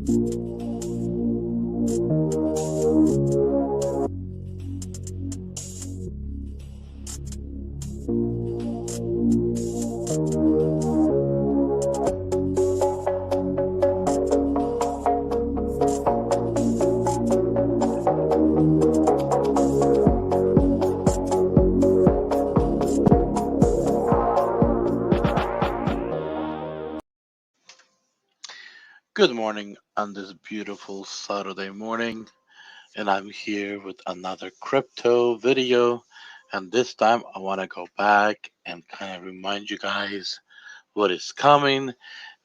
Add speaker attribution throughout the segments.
Speaker 1: Good morning on this beautiful Saturday morning, and I'm here with another crypto video. And this time, I want to go back and kind of remind you guys what is coming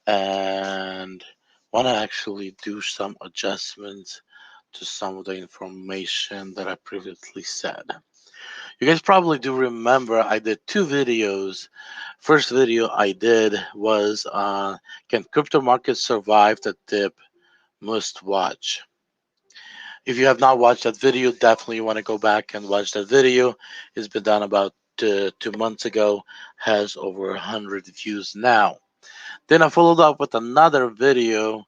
Speaker 1: and want to actually do some adjustments to some of the information that I previously said. You guys probably do remember I did two videos. First video I did was Can crypto markets survive the dip? Must watch. If you have not watched that video, definitely want to go back and watch that video. It's been done about 2 months ago, has over 100 views now. Then I followed up with another video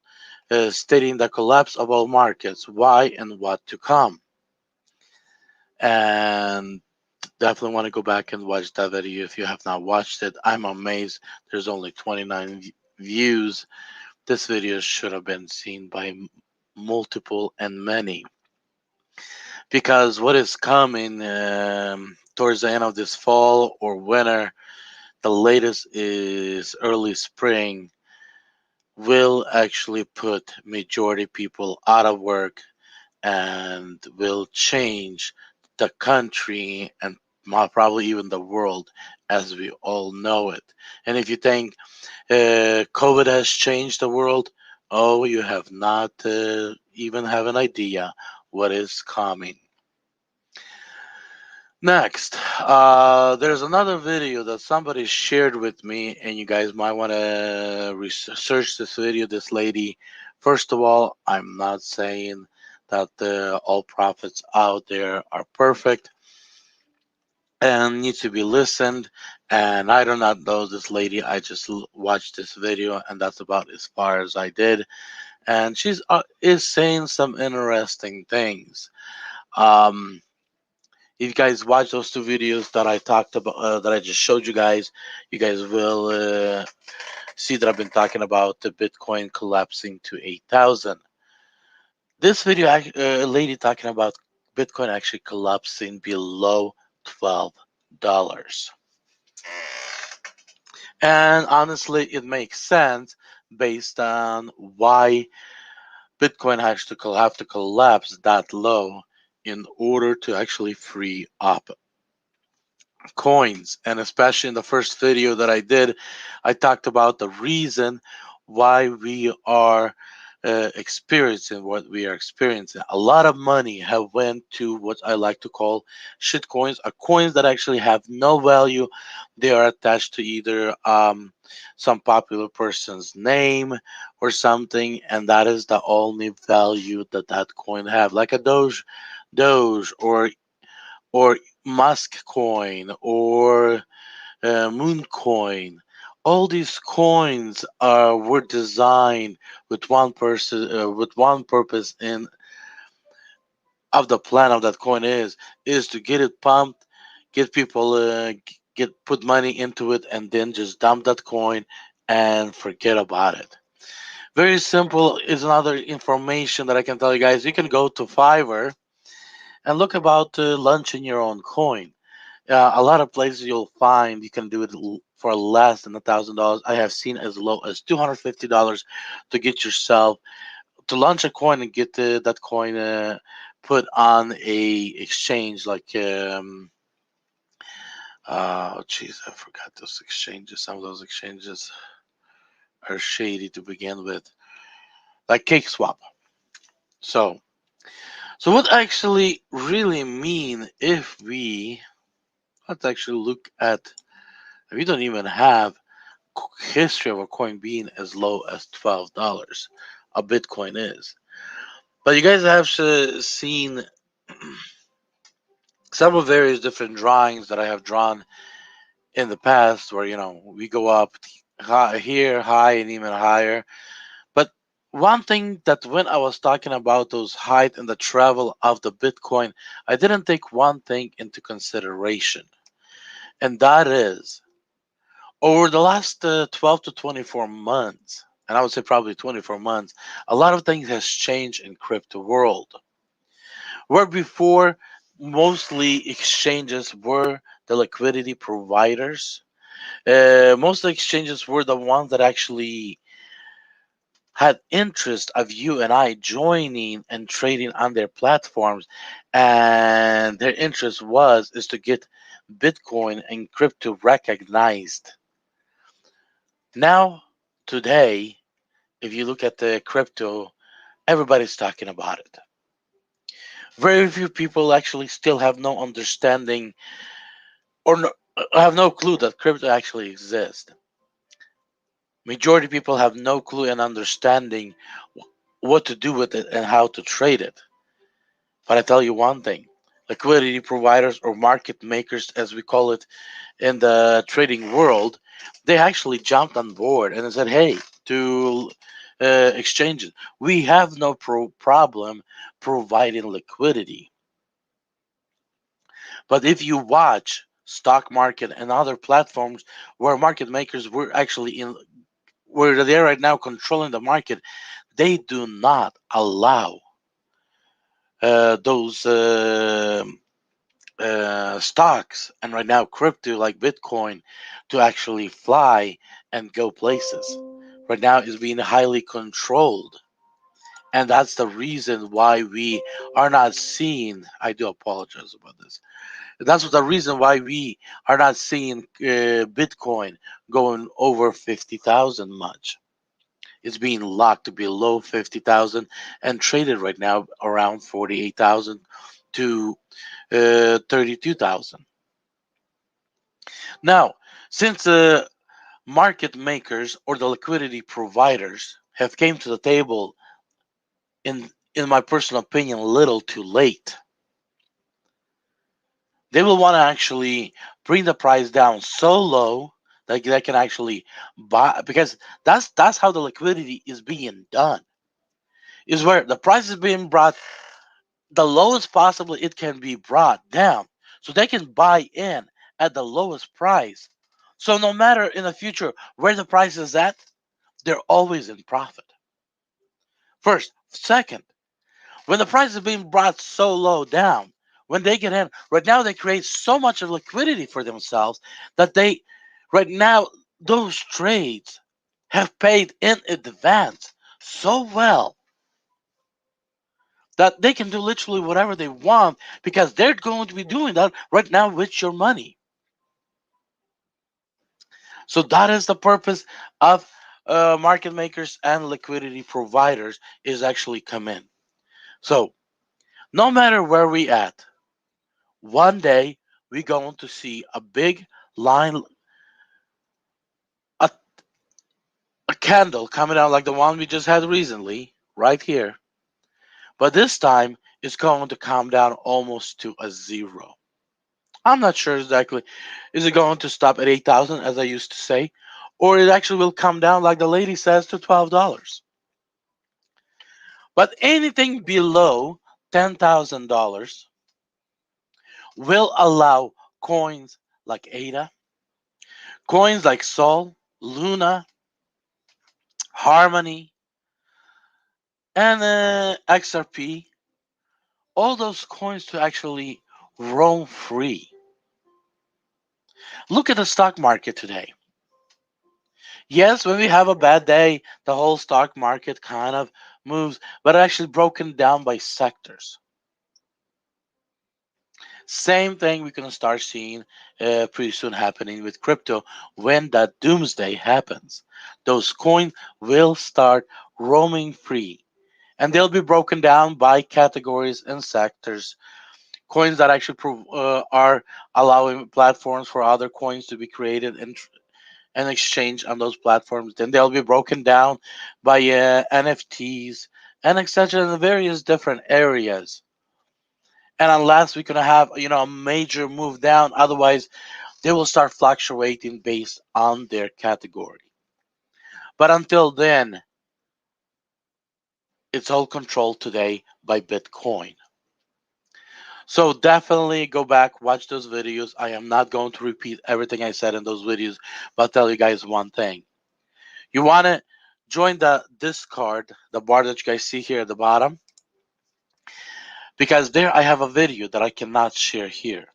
Speaker 1: stating the collapse of all markets, why and what to come. And definitely want to go back and watch that video if you have not watched it. I'm amazed there's only 29 views. This video should have been seen by multiple and many, because what is coming towards the end of this fall or winter, the latest is early spring, will actually put majority people out of work and will change the country and probably even the world as we all know it. And if you think COVID has changed the world, oh, you have not even have an idea what is coming. Next, there's another video that somebody shared with me, and you guys might want to research this video. This lady, first of all, I'm not saying that all prophets out there are perfect and need to be listened. And I do not know this lady. I just watched this video, and that's about as far as I did. And she's is saying some interesting things. Um, if you guys watch those two videos that I talked about, that I just showed you guys will see that I've been talking about the Bitcoin collapsing to 8,000. This video, a lady talking about Bitcoin actually collapsing below $12. And honestly, it makes sense based on why Bitcoin has to have to collapse that low in order to actually free up coins. And especially in the first video that I did, I talked about the reason why we are experiencing what we are experiencing. A lot of money have went to what I like to call shit coins, are coins that actually have no value. They are attached to either some popular person's name or something, and that is the only value that that coin have, like a Doge, or Musk coin, or Moon coin. All these coins are were designed with with one purpose in of the plan of that coin is to get it pumped, get people get put money into it, and then just dump that coin and forget about it. Very simple is another information that I can tell you guys. You can go to Fiverr and look about launching your own coin. A lot of places you'll find you can do it for less than $1,000. I have seen as low as $250 to get yourself to launch a coin and get that coin put on a exchange like oh jeez, I forgot those exchanges. Some of those exchanges are shady to begin with, like CakeSwap. So, so what actually really mean if we let's actually look at, we don't even have history of a coin being as low as $12. A Bitcoin is. But you guys have seen several various different drawings that I have drawn in the past where, we go up high, here, high, and even higher. But One thing that when I was talking about those height and the travel of the Bitcoin, I didn't take one thing into consideration, and that is over the last 12 to 24 months, and I would say probably 24 months, a lot of things has changed in crypto world. Where before mostly exchanges were the liquidity providers, most exchanges were the ones that actually had interest of you and I joining and trading on their platforms, and their interest was is to get Bitcoin and crypto recognized. Now, today, if you look at the crypto, everybody's talking about it. Very few people actually still have no understanding or no, have no clue that crypto actually exists. Majority of people have no clue and understanding what to do with it and how to trade it. But I tell you one thing, liquidity providers or market makers, as we call it in the trading world, they actually jumped on board and said, hey, to exchanges, we have no problem providing liquidity. But if you watch stock market and other platforms where market makers were actually in, where they're right now controlling the market, they do not allow those stocks and right now crypto like Bitcoin to actually fly and go places. Right now is being highly controlled. And that's the reason why we are not seeing, I do apologize about this. That's the reason why we are not seeing Bitcoin going over 50,000 much. It's being locked below 50,000 and traded right now around 48,000 to 32,000. Now, since the market makers or the liquidity providers have came to the table in my personal opinion a little too late, they will want to actually bring the price down so low that they can actually buy, because that's how the liquidity is being done, is where the price is being brought the lowest possible it can be brought down so they can buy in at the lowest price. So no matter in the future where the price is at, they're always in profit. First, second, when the price is being brought so low down, when they get in, right now they create so much of liquidity for themselves that they, right now, those trades have paid in advance so well that they can do literally whatever they want because they're going to be doing that right now with your money. So that is the purpose of market makers and liquidity providers is actually come in. So no matter where we at, one day we're going to see a big line, a, a candle coming out like the one we just had recently, right here. But this time it's going to come down almost to a zero. I'm not sure exactly. Is it going to stop at 8,000 as I used to say, or it actually will come down like the lady says to $12? But anything below $10,000 will allow coins like ADA, coins like Sol, Luna, Harmony, and XRP, all those coins to actually roam free. Look at the stock market today. Yes, when we have a bad day, the whole stock market kind of moves, but actually broken down by sectors. Same thing we're going to start seeing pretty soon happening with crypto when that doomsday happens. Those coins will start roaming free and they'll be broken down by categories and sectors. Coins that actually are allowing platforms for other coins to be created and exchanged on those platforms. Then they'll be broken down by NFTs and etc. in various different areas. And unless we're gonna have a major move down, otherwise they will start fluctuating based on their category. But until then, It's all controlled today by Bitcoin. So definitely go back, watch those videos. I am not going to repeat everything I said in those videos, but I'll tell you guys one thing. You want to join the Discord, the bar that you guys see here at the bottom, because there I have a video that I cannot share here.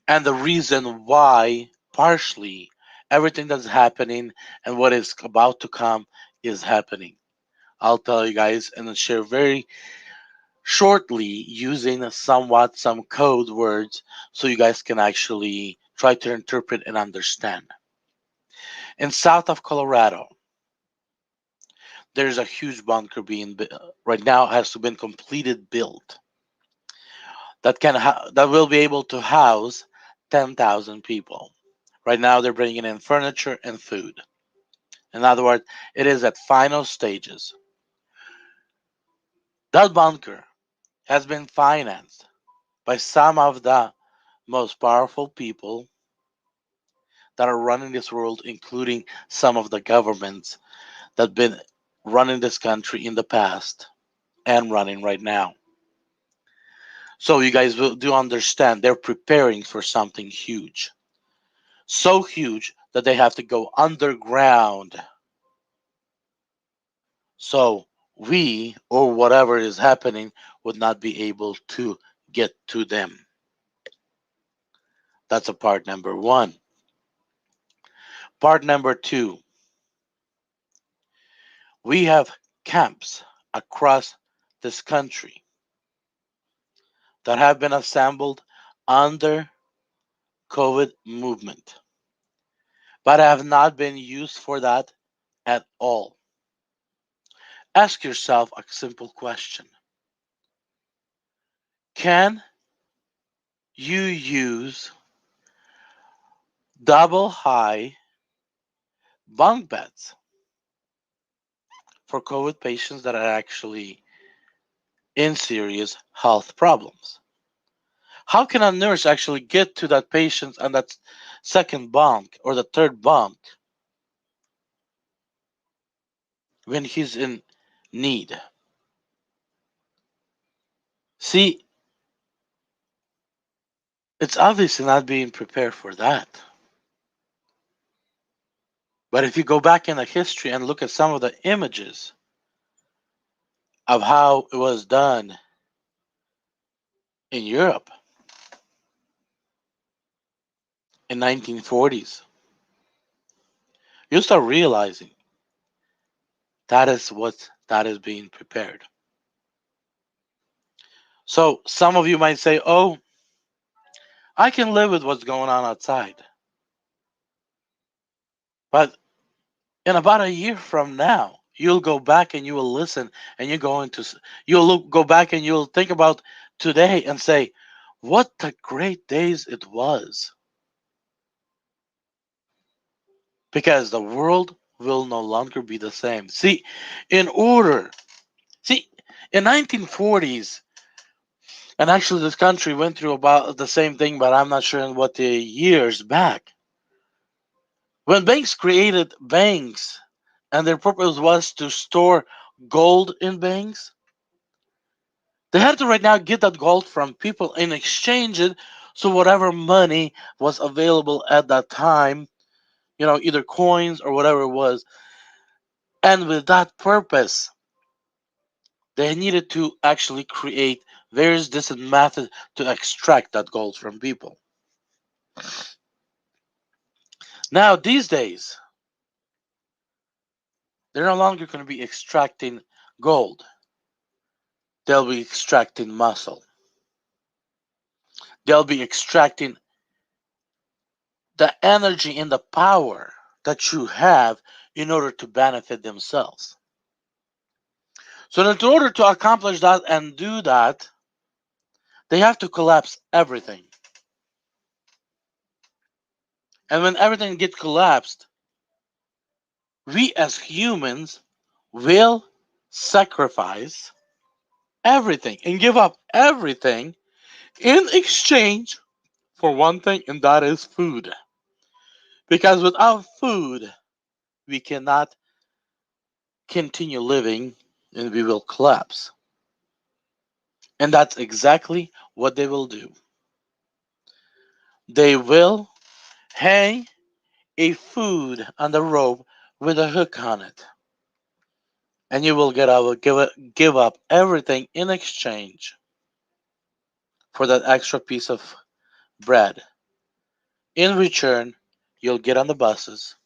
Speaker 1: And the reason why, partially, everything that's happening and what is about to come is happening. I'll tell you guys and then share very shortly using somewhat some code words so you guys can actually try to interpret and understand. In south of Colorado, there's a huge bunker being right now has been completed built that will be able to house 10,000 people. Right now they're bringing in furniture and food. In other words, it is at final stages. That bunker has been financed by some of the most powerful people that are running this world, including some of the governments that have been running this country in the past and running right now. So you guys do understand they're preparing for something huge. So huge that they have to go underground. So we, or whatever is happening, would not be able to get to them. That's a part number one. Part number two, we have camps across this country that have been assembled under COVID movement, but have not been used for that at all. Ask yourself a simple question. Can you use double high bunk beds for COVID patients that are actually in serious health problems? How can a nurse actually get to that patient on that second bunk or the third bunk when he's in need? See, it's obviously not being prepared for that. But if you go back in the history and look at some of the images of how it was done in Europe in 1940s, you start realizing that is what that is being prepared. So some of you might say, "Oh, I can live with what's going on outside." But in about a year from now, you'll go back and you will listen and you'll go back and you'll think about today and say, "What a great days it was." Because the world will no longer be the same. In order, see, in 1940s, and actually this country went through about the same thing, but I'm not sure in what the years back. When banks created banks and their purpose was to store gold in banks, they had to right now get that gold from people and exchange it so whatever money was available at that time, either coins or whatever it was. And with that purpose, they needed to actually create various different methods to extract that gold from people. Now, these days, they're no longer going to be extracting gold. They'll be extracting muscle. They'll be extracting the energy and the power that you have in order to benefit themselves. So, in order to accomplish that and do that, they have to collapse everything. And when everything gets collapsed, we as humans will sacrifice everything and give up everything in exchange for one thing, and that is food. Because without food, we cannot continue living and we will collapse. And that's exactly what they will do. They will hang a food on the rope with a hook on it. And you will give up everything in exchange for that extra piece of bread. In return, you'll get on the buses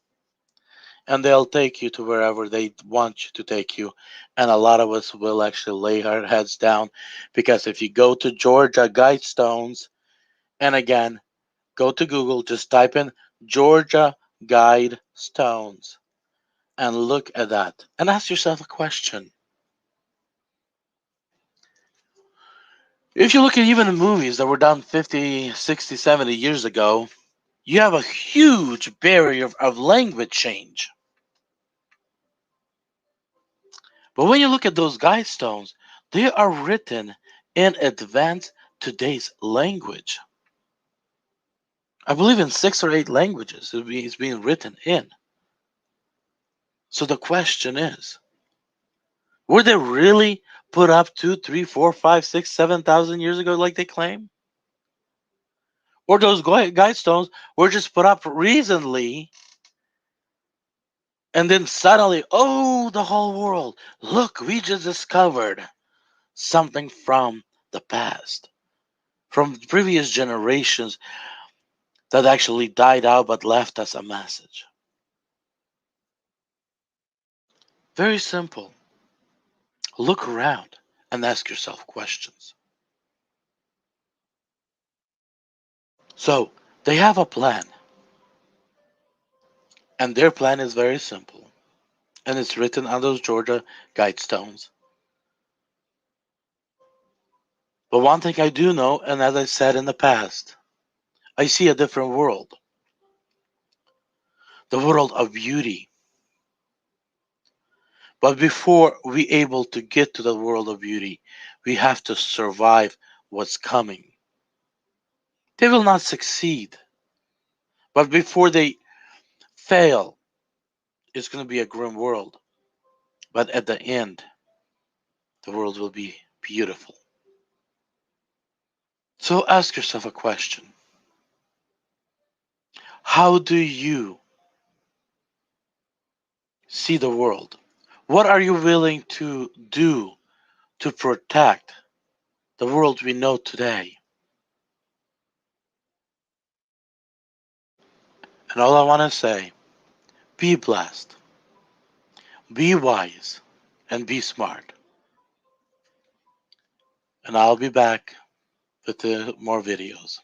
Speaker 1: and they'll take you to wherever they want you to take you. And a lot of us will actually lay our heads down because if you go to Georgia Guidestones, and again, go to Google, just type in Georgia Guidestones and look at that and ask yourself a question. If you look at even the movies that were done 50, 60, 70 years ago, you have a huge barrier of language change. But when you look at those guidestones, they are written in advanced today's language. I believe in 6 or 8 languages it's being written in. So the question is, were they really put up 2, 3, 4, 5, 6, 7,000 years ago like they claim? Or those guidestones were just put up recently and then suddenly, oh, the whole world, look, we just discovered something from the past, from previous generations that actually died out but left us a message. Very simple. Look around and ask yourself questions. So, they have a plan, and their plan is very simple, and it's written on those Georgia Guidestones. But one thing I do know, and as I said in the past, I see a different world, the world of beauty. But before we able to get to the world of beauty, we have to survive what's coming. They will not succeed. But before they fail, it's going to be a grim world. But at the end, the world will be beautiful. So ask yourself a question. How do you see the world? What are you willing to do to protect the world we know today? And all I want to say, be blessed, be wise, and be smart. And I'll be back with more videos.